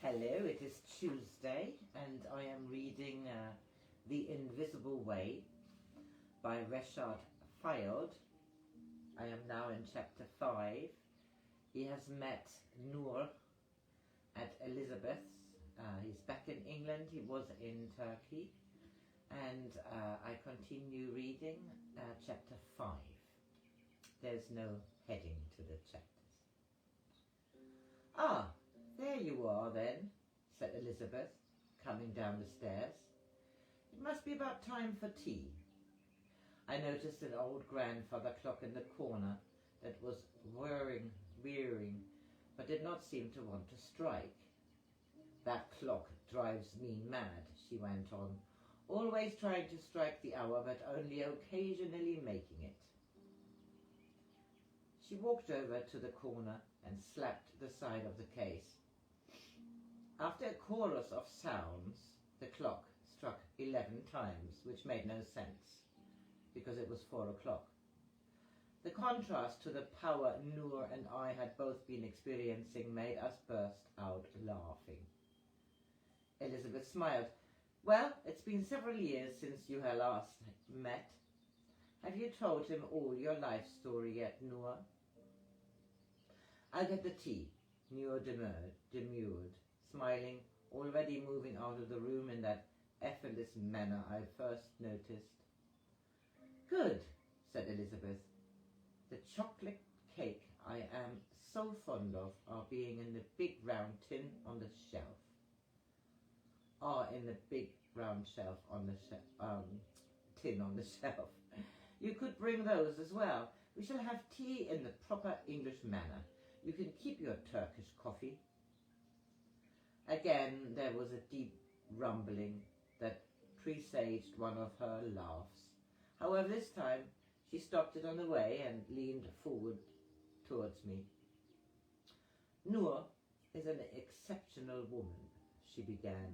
Hello, it is Tuesday and I am reading The Invisible Way by Reshad Feild. I am now in chapter 5. He has met Noor at Elizabeth's. He's back in England, he was in Turkey, and I continue reading chapter 5. There's no heading to the chapters. Ah, there you are then, said Elizabeth, coming down the stairs. It must be about time for tea. I noticed an old grandfather clock in the corner that was whirring, but did not seem to want to strike. That clock drives me mad, she went on, always trying to strike the hour, but only occasionally making it. She walked over to the corner and slapped the side of the case. After a chorus of sounds, the clock struck 11 times, which made no sense, because it was 4 o'clock. The contrast to the power Noor and I had both been experiencing made us burst out laughing. Elizabeth smiled. Well, it's been several years since you had last met. Have you told him all your life story yet, Noor? I'll get the tea, Noor demurred, smiling, already moving out of the room in that effortless manner I first noticed. Good, said Elizabeth. The chocolate cake I am so fond of are being in the big round tin on the shelf. In the big round shelf on the tin on the shelf. You could bring those as well. We shall have tea in the proper English manner. You can keep your Turkish coffee. Again there was a deep rumbling that presaged one of her laughs. However, this time she stopped it on the way and leaned forward towards me. Noor is an exceptional woman, she began.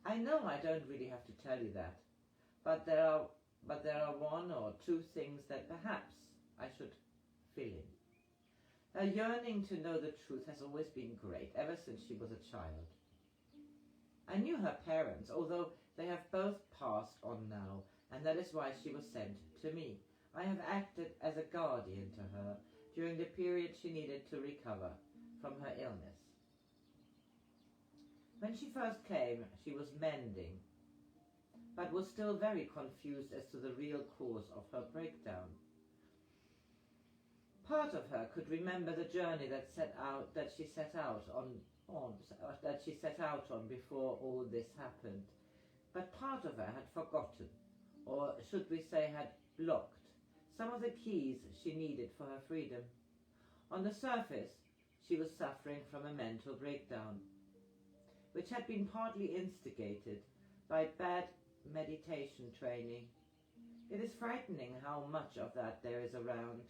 I know I don't really have to tell you that, but there are one or two things that perhaps I should fill in. Her yearning to know the truth has always been great, ever since she was a child. I knew her parents, although they have both passed on now, and that is why she was sent to me. I have acted as a guardian to her during the period she needed to recover from her illness. When she first came, she was mending, but was still very confused as to the real cause of her breakdown. Part of her could remember the journey that she set out on before all this happened, but part of her had forgotten, or should we say had blocked, some of the keys she needed for her freedom. On the surface, she was suffering from a mental breakdown, which had been partly instigated by bad meditation training. It is frightening how much of that there is around.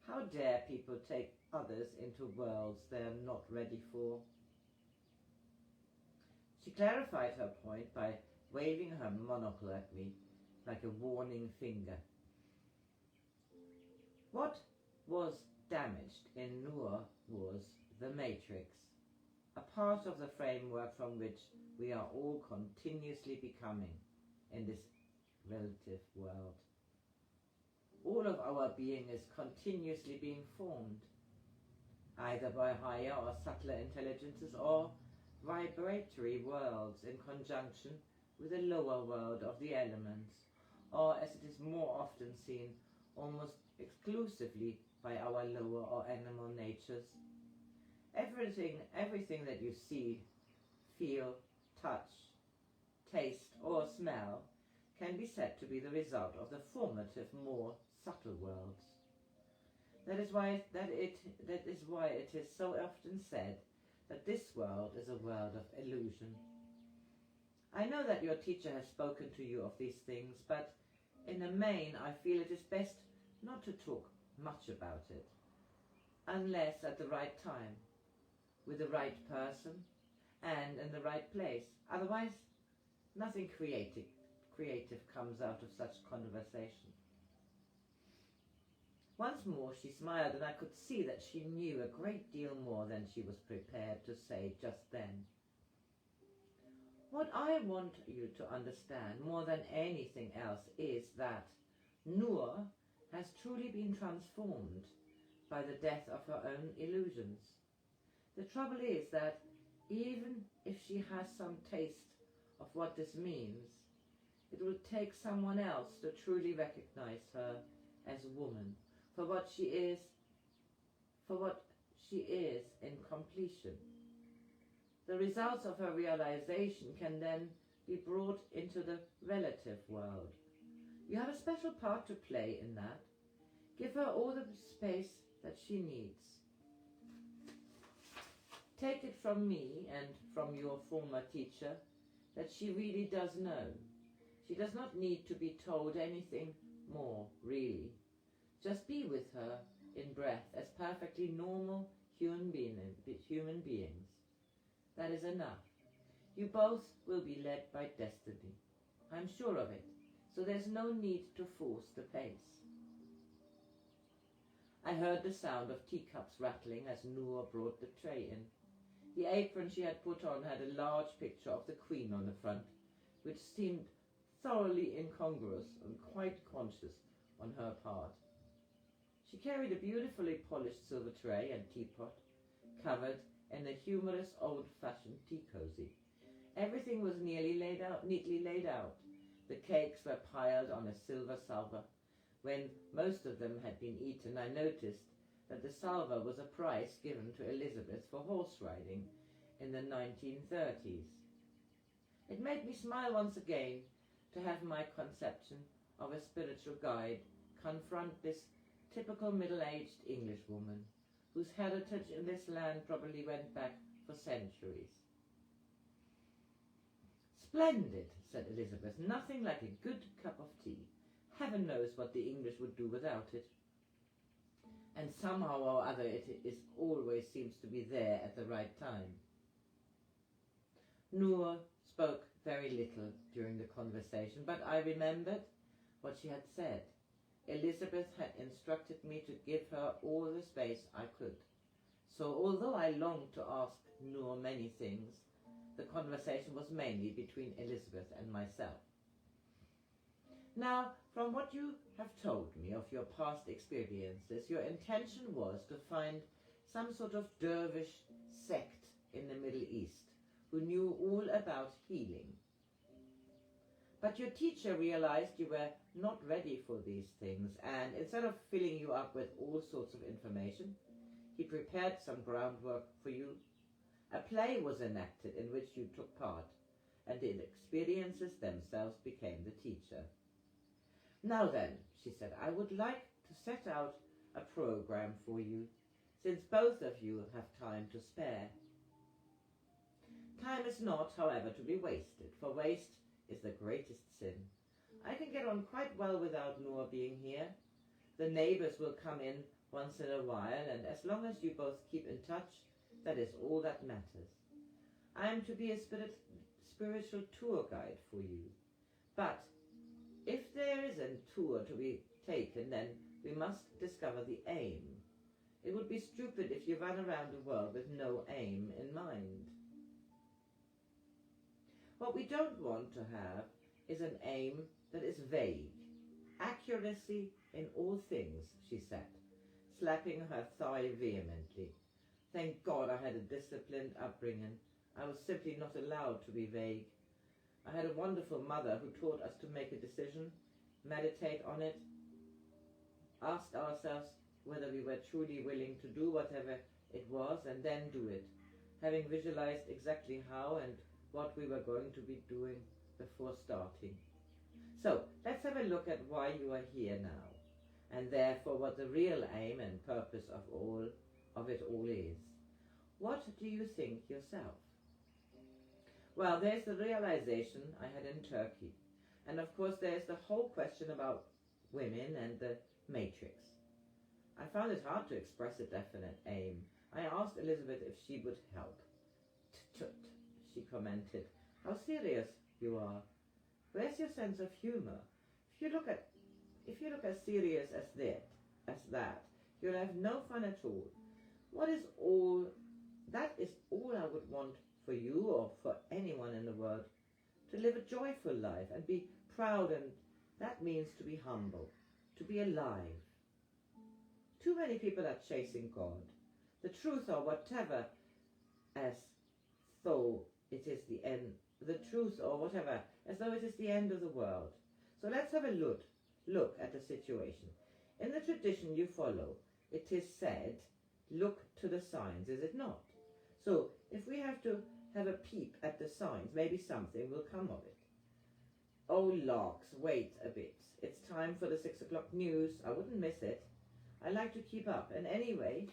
How dare people take others into worlds they are not ready for? She clarified her point by waving her monocle at me like a warning finger. What was damaged in Noor was the matrix, a part of the framework from which we are all continuously becoming in this relative world. All of our being is continuously being formed, either by higher or subtler intelligences or vibratory worlds in conjunction with the lower world of the elements, or as it is more often seen, almost exclusively by our lower or animal natures. Everything that you see, feel, touch, taste or smell can be said to be the result of the formative, more subtle worlds. That is why it is so often said that this world is a world of illusion. I know that your teacher has spoken to you of these things, but in the main I feel it is best not to talk much about it, unless at the right time, with the right person, and in the right place. Otherwise, nothing creative comes out of such conversation. Once more she smiled, and I could see that she knew a great deal more than she was prepared to say just then. What I want you to understand more than anything else is that Noor has truly been transformed by the death of her own illusions. The trouble is that even if she has some taste of what this means, it will take someone else to truly recognize her as a woman for what she is in completion. The results of her realization can then be brought into the relative world. You have a special part to play in that. Give her all the space that she needs. Take it from me and from your former teacher that she really does know. She does not need to be told anything more, really. Just be with her in breath as perfectly normal human beings. That is enough. You both will be led by destiny. I'm sure of it, so there's no need to force the pace. I heard the sound of teacups rattling as Noor brought the tray in. The apron she had put on had a large picture of the Queen on the front, which seemed thoroughly incongruous and quite conscious on her part. She carried a beautifully polished silver tray and teapot, covered in a humorous old-fashioned tea cosy. Everything was neatly laid out. The cakes were piled on a silver salver. When most of them had been eaten, I noticed that the salver was a prize given to Elizabeth for horse riding in the 1930s. It made me smile once again to have my conception of a spiritual guide confront this typical middle-aged Englishwoman, whose heritage in this land probably went back for centuries. Splendid, said Elizabeth. Nothing like a good cup of tea. Heaven knows what the English would do without it. And somehow or other it always seems to be there at the right time. Noor spoke very little during the conversation, but I remembered what she had said. Elizabeth had instructed me to give her all the space I could. So although I longed to ask Noor many things, the conversation was mainly between Elizabeth and myself. Now, from what you have told me of your past experiences, your intention was to find some sort of dervish sect in the Middle East who knew all about healing. But your teacher realized you were not ready for these things, and instead of filling you up with all sorts of information, he prepared some groundwork for you. A play was enacted in which you took part, and the experiences themselves became the teacher. Now then, she said, I would like to set out a program for you, since both of you have time to spare. Time is not, however, to be wasted, for waste is the greatest sin. I can get on quite well without Noor being here. The neighbours will come in once in a while, and as long as you both keep in touch, that is all that matters. I am to be a spiritual tour guide for you. But if there is a tour to be taken, then we must discover the aim. It would be stupid if you ran around the world with no aim in mind. What we don't want to have is an aim that is vague. Accuracy in all things, she said, slapping her thigh vehemently. Thank God I had a disciplined upbringing. I was simply not allowed to be vague. I had a wonderful mother who taught us to make a decision, meditate on it, asked ourselves whether we were truly willing to do whatever it was, and then do it, having visualized exactly how and what we were going to be doing before starting. So, let's have a look at why you are here now, and therefore what the real aim and purpose of it all is. What do you think yourself? Well, there's the realization I had in Turkey. And of course there's the whole question about women and the matrix. I found it hard to express a definite aim. I asked Elizabeth if she would help. Tut, she commented. How serious you are. Where's your sense of humor? If you look as serious as that, you'll have no fun at all. That is all I would want for you or for anyone in the world to live a joyful life and be proud, and that means to be humble, to be alive. Too many people are chasing God, the truth or whatever, as though it is the end, the truth or whatever, as though it is the end of the world. So let's have a look at the situation. In the tradition you follow, it is said, look to the signs, is it not? So if we have to have a peep at the signs, maybe something will come of it. Oh, larks, wait a bit. It's time for the 6 o'clock news. I wouldn't miss it. I like to keep up. And anyway,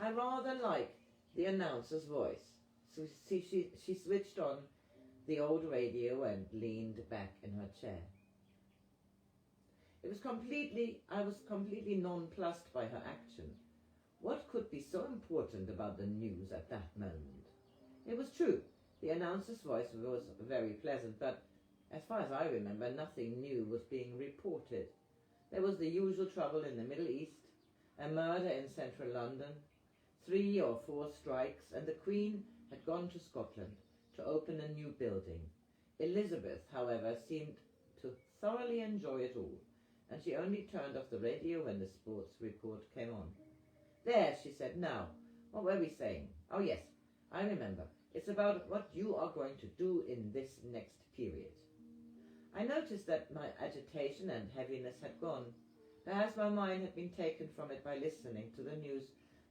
I rather like the announcer's voice. So she switched on the old radio and leaned back in her chair. I was completely nonplussed by her action. What could be so important about the news at that moment? It was true. The announcer's voice was very pleasant, but as far as I remember, nothing new was being reported. There was the usual trouble in the Middle East, a murder in central London, 3 or 4 strikes, and the Queen had gone to Scotland to open a new building. Elizabeth, however, seemed to thoroughly enjoy it all, and she only turned off the radio when the sports report came on. There, she said, now, what were we saying? Oh yes, I remember. It's about what you are going to do in this next period. I noticed that my agitation and heaviness had gone. Perhaps my mind had been taken from it by listening to the news,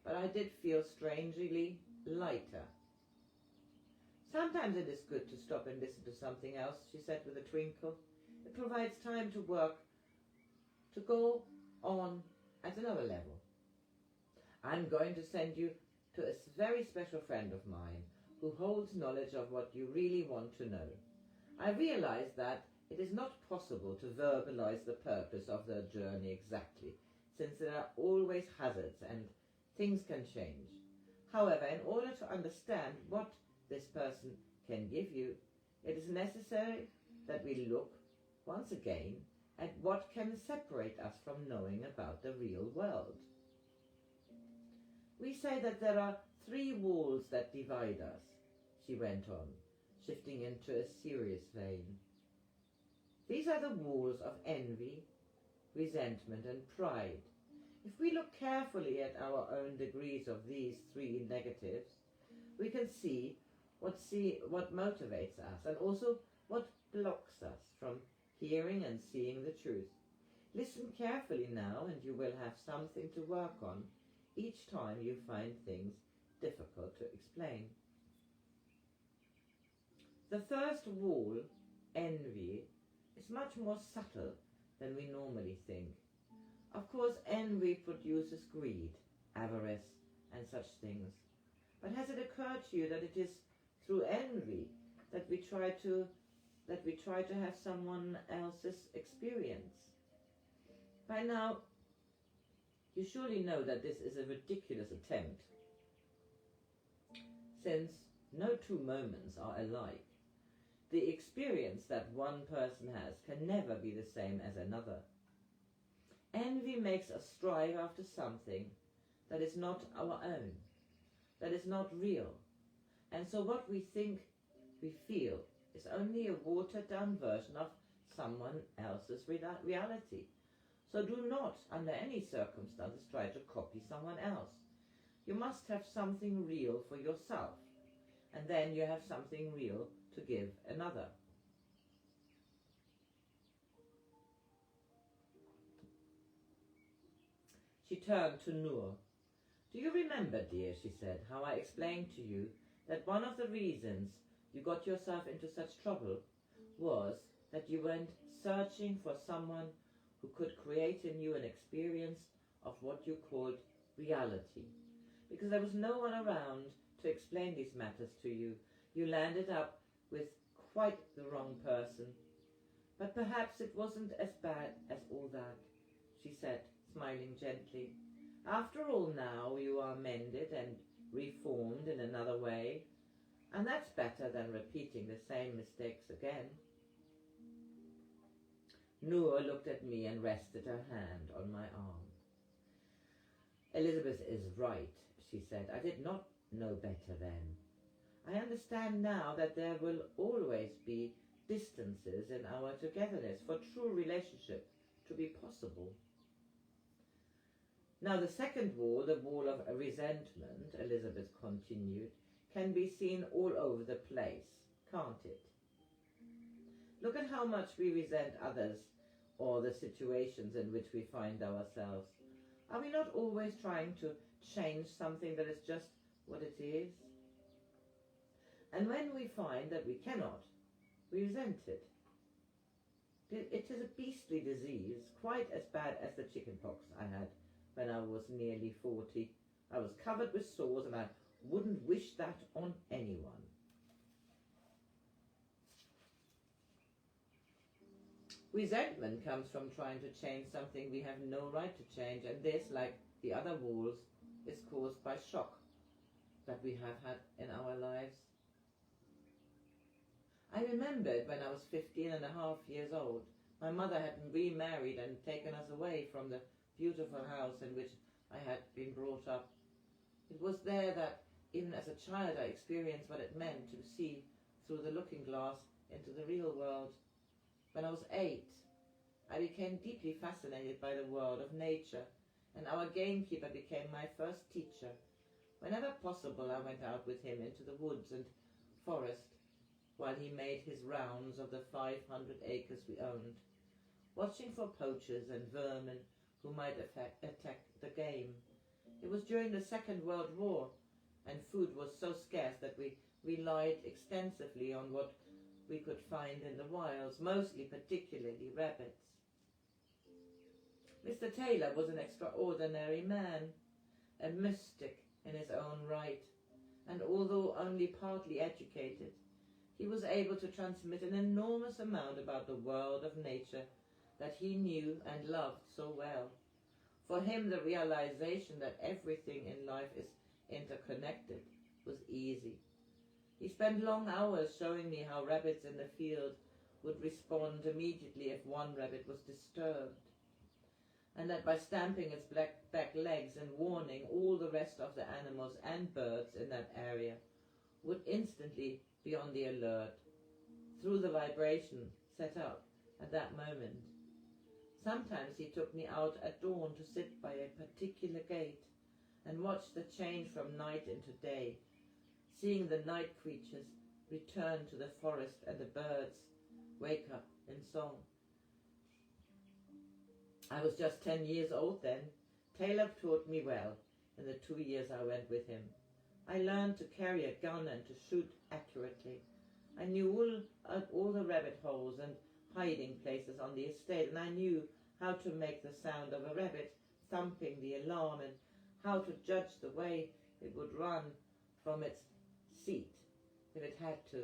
but I did feel strangely lighter. Sometimes it is good to stop and listen to something else, she said with a twinkle. It provides time to work, to go on at another level. I'm going to send you to a very special friend of mine who holds knowledge of what you really want to know. I realize that it is not possible to verbalize the purpose of the journey exactly, since there are always hazards and things can change. However, in order to understand what this person can give you, it is necessary that we look, once again, at what can separate us from knowing about the real world. We say that there are 3 walls that divide us, she went on, shifting into a serious vein. These are the walls of envy, resentment, and pride. If we look carefully at our own degrees of these 3 negatives, we can see what motivates us and also what blocks us from hearing and seeing the truth. Listen carefully now, and you will have something to work on each time you find things difficult to explain. The first wall, envy, is much more subtle than we normally think. Of course, envy produces greed, avarice, and such things. But has it occurred to you that it is through envy that we try to have someone else's experience? By now, you surely know that this is a ridiculous attempt, since no 2 moments are alike. The experience that one person has can never be the same as another. Envy makes us strive after something that is not our own, that is not real. And so what we think we feel is only a watered-down version of someone else's reality. So do not, under any circumstances, try to copy someone else. You must have something real for yourself, and then you have something real to give another. She turned to Noor. Do you remember, dear, she said, how I explained to you that one of the reasons you got yourself into such trouble was that you went searching for someone who could create in you an experience of what you called reality. Because there was no one around to explain these matters to you, you landed up with quite the wrong person. But perhaps it wasn't as bad as all that, she said, smiling gently. After all, now you are mended and reformed in another way, and that's better than repeating the same mistakes again. Noor looked at me and rested her hand on my arm. Elizabeth is right, she said. I did not know better then. I understand now that there will always be distances in our togetherness for true relationship to be possible. Now the second wall, the wall of resentment, Elizabeth continued, can be seen all over the place, can't it? Look at how much we resent others or the situations in which we find ourselves. Are we not always trying to change something that is just what it is? And when we find that we cannot, we resent it. It is a beastly disease, quite as bad as the chickenpox I had when I was nearly 40. I was covered with sores and I wouldn't wish that on anyone. Resentment comes from trying to change something we have no right to change, and this, like the other walls, is caused by shock that we have had in our lives. I remembered when I was 15 and a half years old, my mother had remarried and taken us away from the beautiful house in which I had been brought up. It was there that, even as a child, I experienced what it meant to see through the looking glass into the real world. When I was 8, I became deeply fascinated by the world of nature, and our gamekeeper became my first teacher. Whenever possible, I went out with him into the woods and forest, while he made his rounds of the 500 acres we owned, watching for poachers and vermin who might attack the game. It was during the Second World War, and food was so scarce that we relied extensively on what we could find in the wilds, particularly rabbits. Mr. Taylor was an extraordinary man, a mystic in his own right, and although only partly educated, he was able to transmit an enormous amount about the world of nature that he knew and loved so well. For him, the realization that everything in life is interconnected was easy. He spent long hours showing me how rabbits in the field would respond immediately if one rabbit was disturbed, and that by stamping its back legs and warning, all the rest of the animals and birds in that area would instantly be on the alert through the vibration set up at that moment. Sometimes he took me out at dawn to sit by a particular gate and watch the change from night into day, seeing the night creatures return to the forest and the birds wake up in song. I was just 10 years old then. Taylor taught me well in the 2 years I went with him. I learned to carry a gun and to shoot accurately. I knew all the rabbit holes and hiding places on the estate, and I knew how to make the sound of a rabbit thumping the alarm and how to judge the way it would run from its seat if it had to.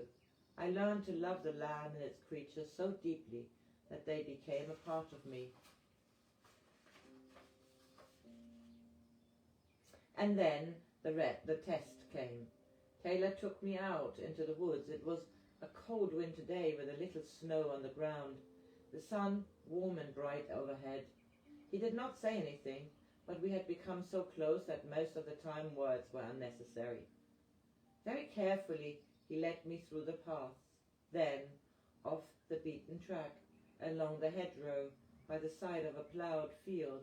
I learned to love the land and its creatures so deeply that they became a part of me. And then the test came. Taylor took me out into the woods. It was a cold winter day with a little snow on the ground, the sun warm and bright overhead. He did not say anything, but we had become so close that most of the time words were unnecessary. Very carefully he led me through the paths, then off the beaten track, along the hedgerow by the side of a ploughed field.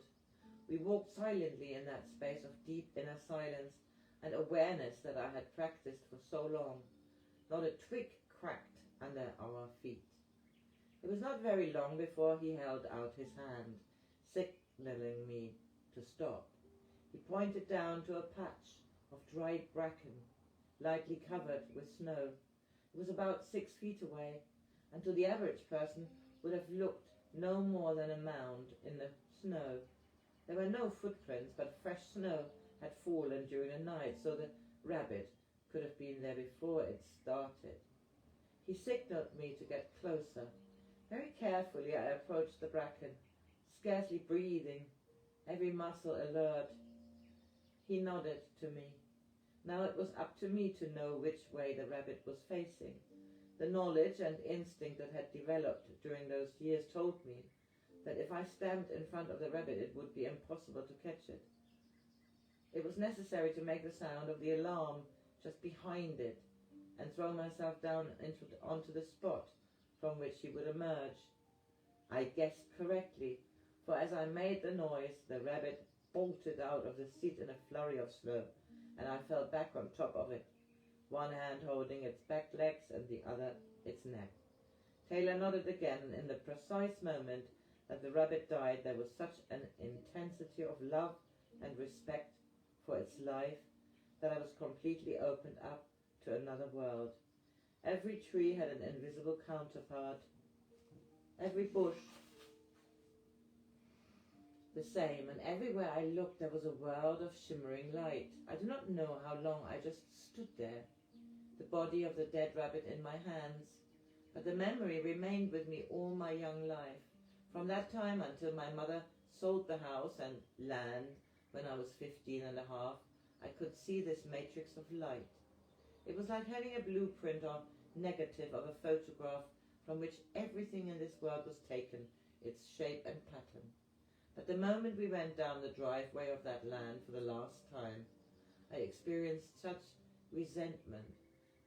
We walked silently in that space of deep inner silence and awareness that I had practiced for so long. Not a twig cracked under our feet. It was not very long before he held out his hand, signaling me to stop. He pointed down to a patch of dried bracken, lightly covered with snow. It was about 6 feet away, and to the average person would have looked no more than a mound in the snow. There were no footprints, but fresh snow had fallen during the night, so the rabbit could have been there before it started. He signaled me to get closer. Very carefully I approached the bracken, scarcely breathing, every muscle alert. He nodded to me. Now it was up to me to know which way the rabbit was facing. The knowledge and instinct that had developed during those years told me that if I stamped in front of the rabbit, it would be impossible to catch it. It was necessary to make the sound of the alarm just behind it, and throw myself down onto the spot from which he would emerge. I guessed correctly, for as I made the noise, the rabbit bolted out of the seat in a flurry of snow, and I fell back on top of it, one hand holding its back legs and the other its neck. Taylor nodded again, and in the precise moment that the rabbit died, there was such an intensity of love and respect for its life that I was completely opened up to another world. Every tree had an invisible counterpart, every bush the same, and everywhere I looked there was a world of shimmering light. I do not know how long I just stood there, the body of the dead rabbit in my hands, but the memory remained with me all my young life, from that time until my mother sold the house and land when I was 15 and a half. I could see this matrix of light. It was like having a blueprint or negative of a photograph from which everything in this world was taken, its shape and pattern. But the moment we went down the driveway of that land for the last time, I experienced such resentment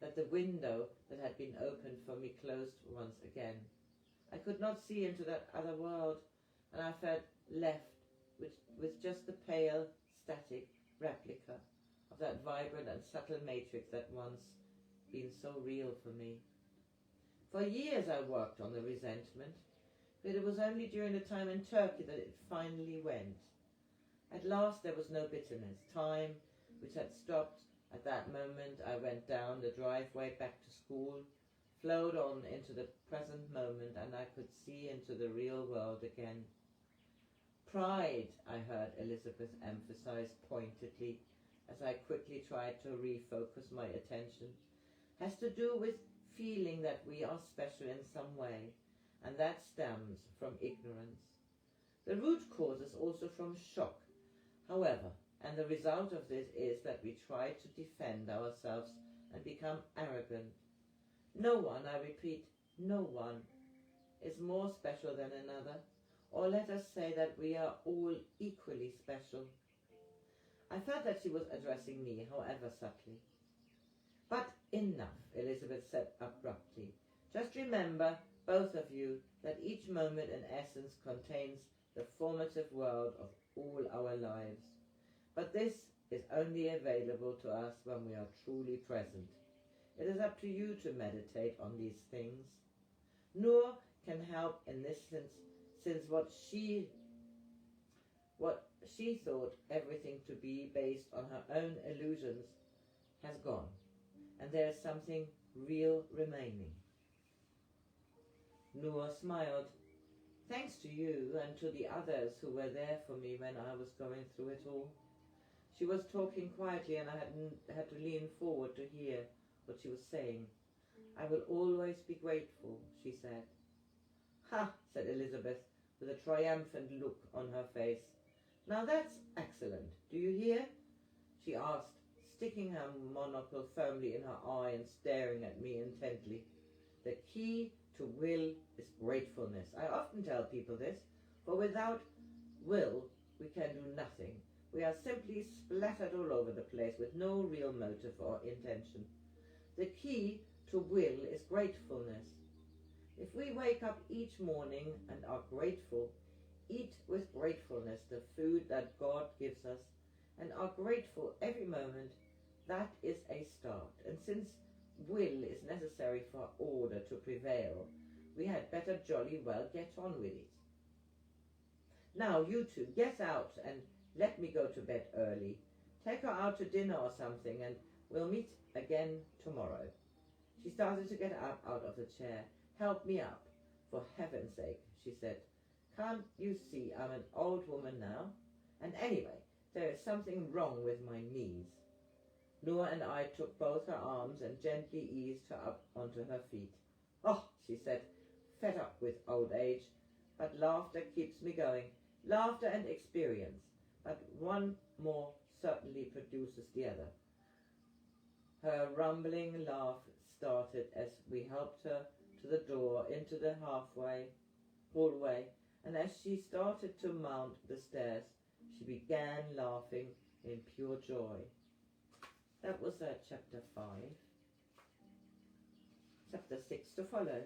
that the window that had been opened for me closed once again. I could not see into that other world, and I felt left with just the pale, static replica of that vibrant and subtle matrix that once been so real for me. For years I worked on the resentment, but it was only during the time in Turkey that it finally went. At last there was no bitterness. Time, which had stopped at that moment I went down the driveway back to school, flowed on into the present moment, and I could see into the real world again. Pride, I heard Elizabeth emphasize pointedly as I quickly tried to refocus my attention, has to do with feeling that we are special in some way, and that stems from ignorance. The root cause is also from shock, however, and the result of this is that we try to defend ourselves and become arrogant. No one, I repeat, no one is more special than another, or let us say that we are all equally special. I felt that she was addressing me, however subtly. But enough, Elizabeth said abruptly. Just remember, both of you, that each moment in essence contains the formative world of all our lives. But this is only available to us when we are truly present. It is up to you to meditate on these things. Noor can help in this sense, since what she thought everything to be based on her own illusions has gone, and there is something real remaining. Noor smiled. Thanks to you and to the others who were there for me when I was going through it all. She was talking quietly, and I had to lean forward to hear what she was saying. I will always be grateful, she said. Ha, said Elizabeth, with a triumphant look on her face. Now that's excellent. Do you hear? She asked, sticking her monocle firmly in her eye and staring at me intently. The key to will is gratefulness. I often tell people this, for without will we can do nothing. We are simply splattered all over the place with no real motive or intention. The key to will is gratefulness. If we wake up each morning and are grateful, eat with gratefulness the food that God gives us, and are grateful every moment, that is a start. And since will is necessary for order to prevail, we had better jolly well get on with it. Now you two, get out and let me go to bed early. Take her out to dinner or something, and we'll meet again tomorrow. She started to get up out of the chair. Help me up, for heaven's sake, she said. Can't you see I'm an old woman now? And anyway, there is something wrong with my knees. Noor and I took both her arms and gently eased her up onto her feet. Oh, she said, fed up with old age, but laughter keeps me going. Laughter and experience, but one more certainly produces the other. Her rumbling laugh started as we helped her to the door into the hallway, and as she started to mount the stairs, she began laughing in pure joy. That was chapter 5. chapter 6 to follow.